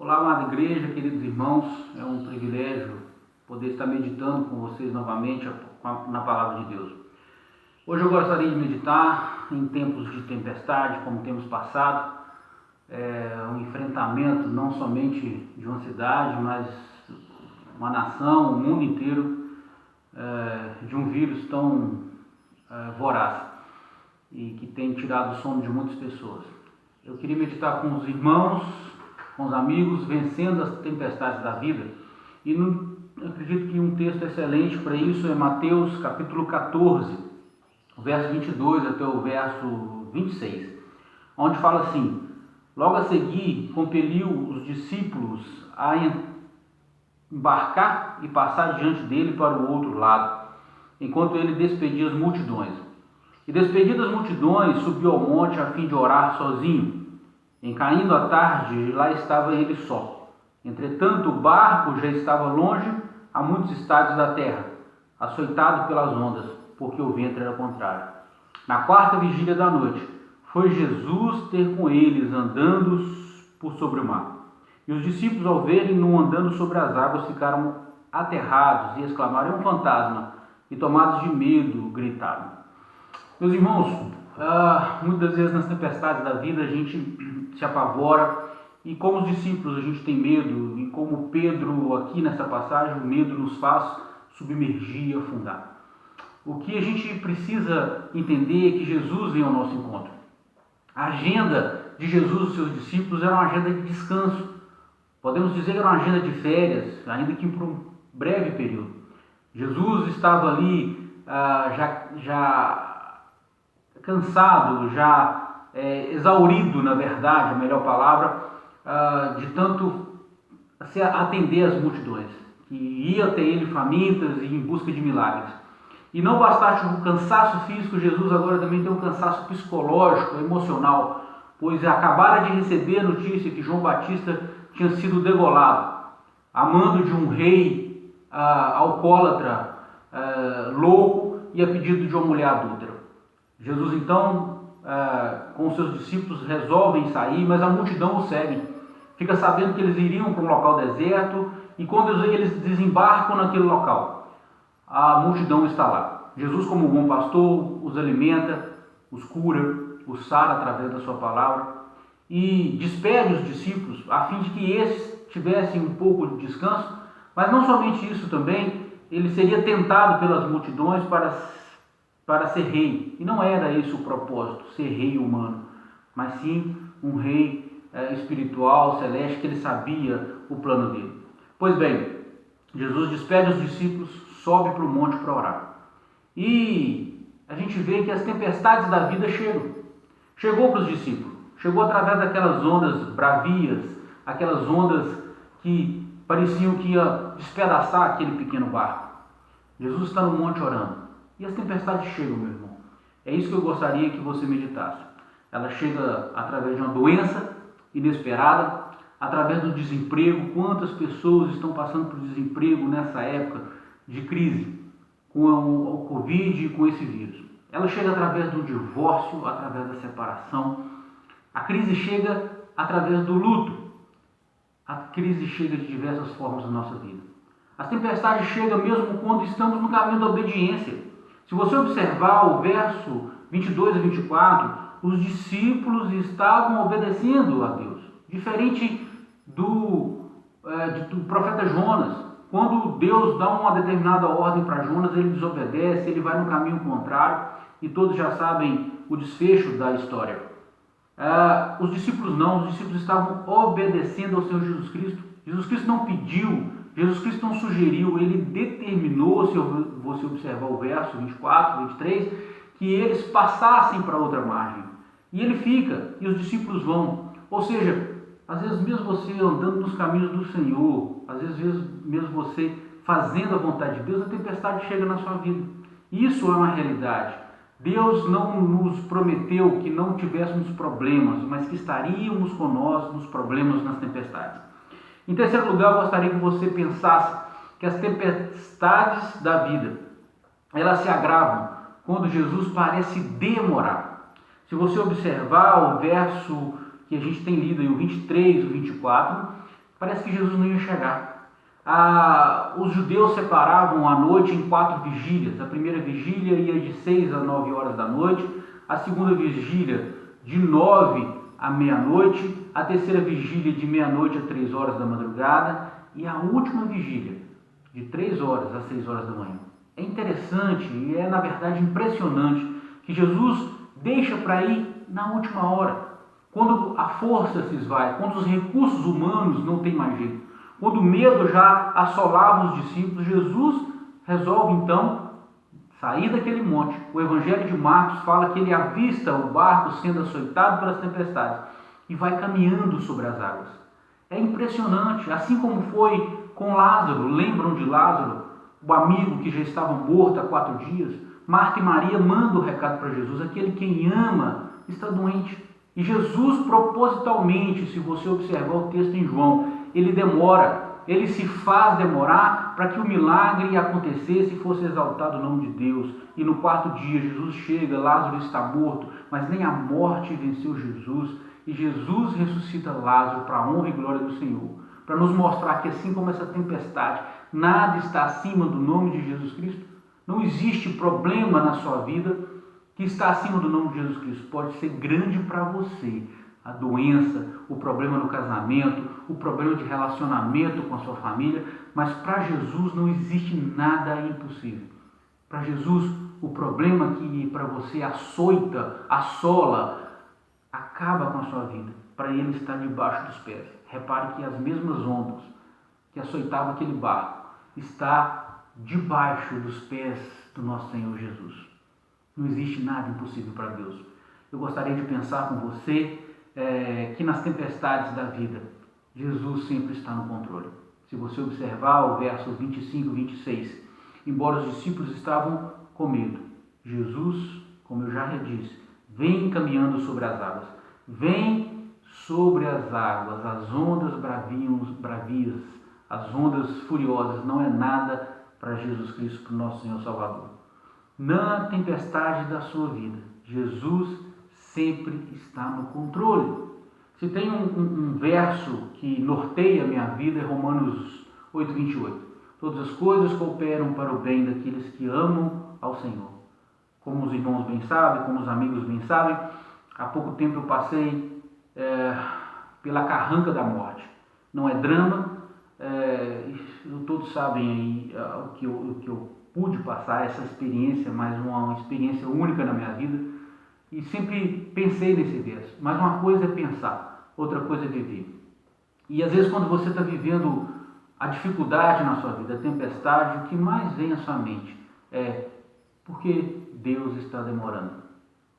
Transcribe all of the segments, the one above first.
Olá, amada igreja, queridos irmãos, é um privilégio poder estar meditando com vocês novamente na Palavra de Deus. Hoje eu gostaria de meditar em tempos de tempestade, como temos passado, um enfrentamento não somente de uma cidade, mas uma nação, o mundo inteiro, de um vírus tão voraz e que tem tirado o sono de muitas pessoas. Eu queria meditar com os irmãos, com os amigos, vencendo as tempestades da vida. E acredito que um texto excelente para isso é Mateus capítulo 14, verso 22 até o verso 26, onde fala assim: logo a seguir compeliu os discípulos a embarcar e passar diante dele para o outro lado, enquanto ele despedia as multidões. E despedidas as multidões, subiu ao monte a fim de orar sozinho. Em caindo a tarde, lá estava ele só. Entretanto, o barco já estava longe, a muitos estádios da terra, açoitado pelas ondas, porque o vento era contrário. Na quarta vigília da noite, foi Jesus ter com eles, andando por sobre o mar. E os discípulos, ao verem-no andando sobre as águas, ficaram aterrados e exclamaram: é um fantasma! E tomados de medo, gritaram. Meus irmãos, muitas vezes nas tempestades da vida a gente se apavora, e como os discípulos a gente tem medo, e como Pedro aqui nessa passagem, o medo nos faz submergir e afundar. O que a gente precisa entender é que Jesus vem ao nosso encontro. A agenda de Jesus e os seus discípulos era uma agenda de descanso. Podemos dizer que era uma agenda de férias, ainda que por um breve período. Jesus estava ali já cansado, exaurido, na verdade, a melhor palavra, de tanto se atender às multidões, que ia até ele famintas e em busca de milagres. E não bastasse o cansaço físico, Jesus agora também tem um cansaço psicológico, emocional, pois acabara de receber a notícia que João Batista tinha sido degolado, a mando de um rei alcoólatra, louco, e a pedido de uma mulher adúltera. Jesus então, com seus discípulos, resolvem sair, mas a multidão o segue. Fica sabendo que eles iriam para um local deserto, e quando eles desembarcam naquele local, a multidão está lá. Jesus, como bom pastor, os alimenta, os cura, os sara através da sua palavra, e despede os discípulos a fim de que estes tivessem um pouco de descanso. Mas não somente isso também, ele seria tentado pelas multidões para ser rei. E não era esse o propósito, ser rei humano, mas sim um rei espiritual, celeste, que ele sabia o plano dele. Pois bem, Jesus despede os discípulos, sobe para o monte para orar. E a gente vê que as tempestades da vida chegam. Chegou para os discípulos, chegou através daquelas ondas bravias, aquelas ondas que pareciam que ia despedaçar aquele pequeno barco. Jesus está no monte orando. E as tempestades chegam, meu irmão. É isso que eu gostaria que você meditasse. Ela chega através de uma doença inesperada, através do desemprego. Quantas pessoas estão passando por desemprego nessa época de crise, com o Covid e com esse vírus? Ela chega através do divórcio, através da separação. A crise chega através do luto. A crise chega de diversas formas na nossa vida. As tempestades chegam mesmo quando estamos no caminho da obediência. Se você observar o verso 22 a 24, os discípulos estavam obedecendo a Deus. Diferente do profeta Jonas. Quando Deus dá uma determinada ordem para Jonas, ele desobedece, ele vai no caminho contrário, e todos já sabem o desfecho da história. Os discípulos não, os discípulos estavam obedecendo ao Senhor Jesus Cristo. Jesus Cristo não pediu, Jesus Cristo não sugeriu, ele determinou, se você observar o verso 24, 23, que eles passassem para outra margem. E ele fica, e os discípulos vão. Ou seja, às vezes mesmo você andando nos caminhos do Senhor, às vezes mesmo você fazendo a vontade de Deus, a tempestade chega na sua vida. Isso é uma realidade. Deus não nos prometeu que não tivéssemos problemas, mas que estaríamos conosco nos problemas, nas tempestades. Em terceiro lugar, eu gostaria que você pensasse que as tempestades da vida, elas se agravam quando Jesus parece demorar. Se você observar o verso que a gente tem lido aí, o 23, o 24, Parece que Jesus não ia chegar. Os judeus separavam a noite em 4 vigílias. A primeira vigília ia de 6 a 9 horas da noite, a segunda vigília de 9 à meia-noite, a terceira vigília de meia-noite a 3 horas da madrugada e a última vigília de 3 horas a 6 horas da manhã. É interessante e é, na verdade, impressionante que Jesus deixa para ir na última hora, quando a força se esvai, quando os recursos humanos não têm mais jeito, quando o medo já assolava os discípulos. Jesus resolve então sair daquele monte. O Evangelho de Marcos fala que ele avista o barco sendo açoitado pelas tempestades e vai caminhando sobre as águas. É impressionante, assim como foi com Lázaro. Lembram de Lázaro, o amigo que já estava morto há 4 dias? Marta e Maria mandam o recado para Jesus: aquele quem ama está doente. E Jesus propositalmente, se você observar o texto em João, ele demora, ele se faz demorar para que o milagre acontecesse e fosse exaltado o nome de Deus. E no 4º dia Jesus chega, Lázaro está morto, mas nem a morte venceu Jesus. E Jesus ressuscita Lázaro para a honra e glória do Senhor, para nos mostrar que assim como essa tempestade, nada está acima do nome de Jesus Cristo. Não existe problema na sua vida que está acima do nome de Jesus Cristo. Pode ser grande para você a doença, o problema no casamento, o problema de relacionamento com a sua família, mas para Jesus não existe nada impossível. Para Jesus, o problema que para você açoita, assola, acaba com a sua vida. Para ele está debaixo dos pés. Repare que as mesmas ondas que açoitavam aquele barco está debaixo dos pés do nosso Senhor Jesus. Não existe nada impossível para Deus. Eu gostaria de pensar com você que nas tempestades da vida, Jesus sempre está no controle. Se você observar o verso 25 e 26, embora os discípulos estavam com medo, Jesus, como eu já disse, vem caminhando sobre as águas. Vem sobre as águas, as ondas bravias, as ondas furiosas, não é nada para Jesus Cristo, para o nosso Senhor Salvador. Na tempestade da sua vida, Jesus sempre está no controle. Se tem um verso que norteia a minha vida, é Romanos 8:28. Todas as coisas cooperam para o bem daqueles que amam ao Senhor. Como os irmãos bem sabem, como os amigos bem sabem, há pouco tempo eu passei pela carranca da morte. Não é drama, todos sabem aí o que eu pude passar, essa experiência, mas uma experiência única na minha vida. E sempre pensei nesse verso. Mas uma coisa é pensar, outra coisa é viver. E às vezes quando você está vivendo a dificuldade na sua vida, a tempestade, o que mais vem à sua mente é: por que Deus está demorando?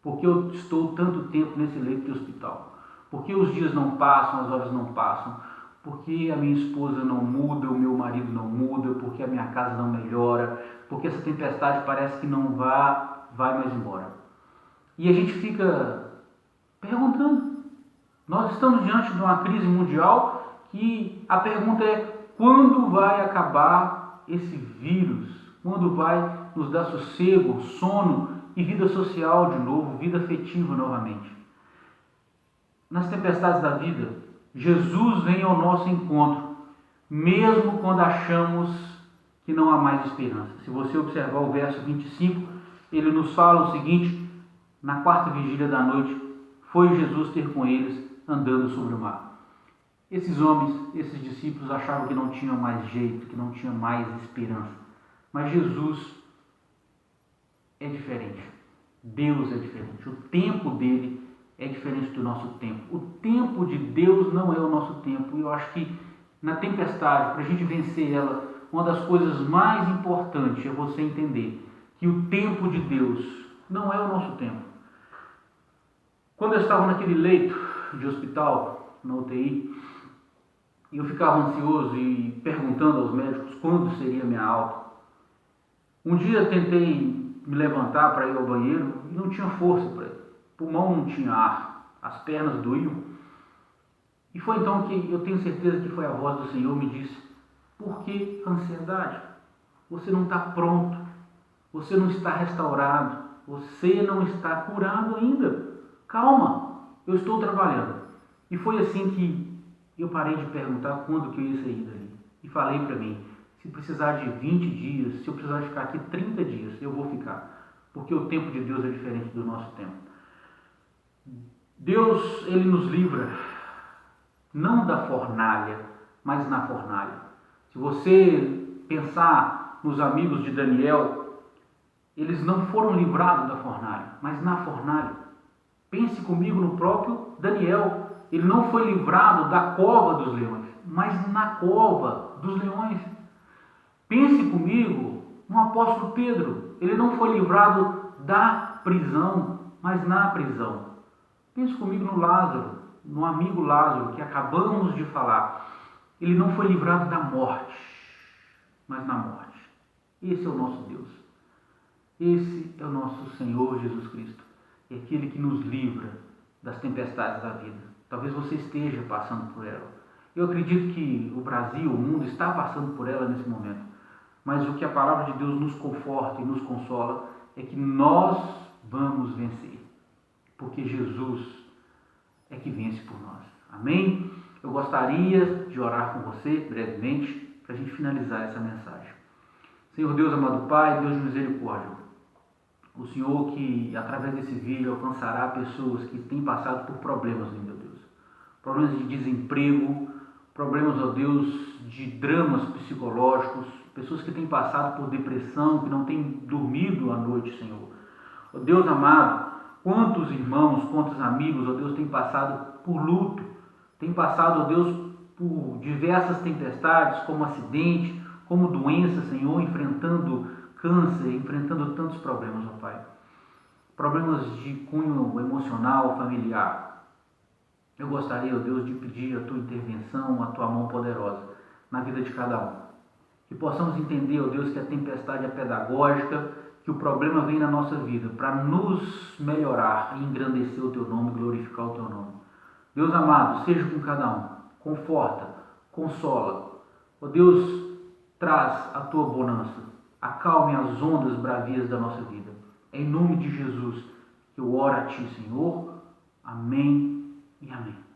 Por que eu estou tanto tempo nesse leito de hospital? Por que os dias não passam, as horas não passam? Por que a minha esposa não muda, o meu marido não muda? Por que a minha casa não melhora? Por que essa tempestade parece que não vai mais embora? E a gente fica perguntando. Nós estamos diante de uma crise mundial que a pergunta é: quando vai acabar esse vírus? Quando vai nos dar sossego, sono e vida social de novo, vida afetiva novamente? Nas tempestades da vida, Jesus vem ao nosso encontro, mesmo quando achamos que não há mais esperança. Se você observar o verso 25, ele nos fala o seguinte: na 4ª vigília da noite, foi Jesus ter com eles andando sobre o mar. Esses homens, esses discípulos achavam que não tinham mais jeito, que não tinha mais esperança. Mas Jesus é diferente. Deus é diferente. O tempo dele é diferente do nosso tempo. O tempo de Deus não é o nosso tempo. E eu acho que na tempestade, para a gente vencer ela, uma das coisas mais importantes é você entender que o tempo de Deus não é o nosso tempo. Quando eu estava naquele leito de hospital, na UTI, eu ficava ansioso e perguntando aos médicos quando seria a minha alta. Um dia tentei me levantar para ir ao banheiro e não tinha força para ir. O pulmão não tinha ar, as pernas doíam. E foi então que eu tenho certeza que foi a voz do Senhor me disse: por que ansiedade? Você não está pronto, você não está restaurado, você não está curado ainda. Calma, eu estou trabalhando. E foi assim que E eu parei de perguntar quando que eu ia sair dali. E falei para mim, se precisar de 20 dias, se eu precisar ficar aqui 30 dias, eu vou ficar. Porque o tempo de Deus é diferente do nosso tempo. Deus, Ele nos livra, não da fornalha, mas na fornalha. Se você pensar nos amigos de Daniel, eles não foram livrados da fornalha, mas na fornalha. Pense comigo no próprio Daniel. Ele não foi livrado da cova dos leões, mas na cova dos leões. Pense comigo no apóstolo Pedro. Ele não foi livrado da prisão, mas na prisão. Pense comigo no Lázaro, no amigo Lázaro, que acabamos de falar. Ele não foi livrado da morte, mas na morte. Esse é o nosso Deus. Esse é o nosso Senhor Jesus Cristo. É aquele que nos livra das tempestades da vida. Talvez você esteja passando por ela. Eu acredito que o Brasil, o mundo, está passando por ela nesse momento. Mas o que a palavra de Deus nos conforta e nos consola é que nós vamos vencer. Porque Jesus é que vence por nós. Amém? Eu gostaria de orar com você brevemente para a gente finalizar essa mensagem. Senhor Deus, amado Pai, Deus de misericórdia, o Senhor que através desse vídeo alcançará pessoas que têm passado por problemas, meu Deus. Problemas de desemprego, problemas, ó Deus, de dramas psicológicos, pessoas que têm passado por depressão, que não têm dormido à noite, Senhor. Ó Deus amado, quantos irmãos, quantos amigos, ó Deus, têm passado por luto, têm passado, ó Deus, por diversas tempestades, como acidente, como doença, Senhor, enfrentando câncer, enfrentando tantos problemas, ó Pai. Problemas de cunho emocional, familiar. Eu gostaria, ó Deus, de pedir a Tua intervenção, a Tua mão poderosa na vida de cada um. Que possamos entender, ó Deus, que a tempestade é pedagógica, que o problema vem na nossa vida para nos melhorar e engrandecer o Teu nome, glorificar o Teu nome. Deus amado, seja com cada um, conforta, consola. Ó Deus, traz a Tua bonança, acalme as ondas bravias da nossa vida. Em nome de Jesus, que eu oro a Ti, Senhor. Amém e amém.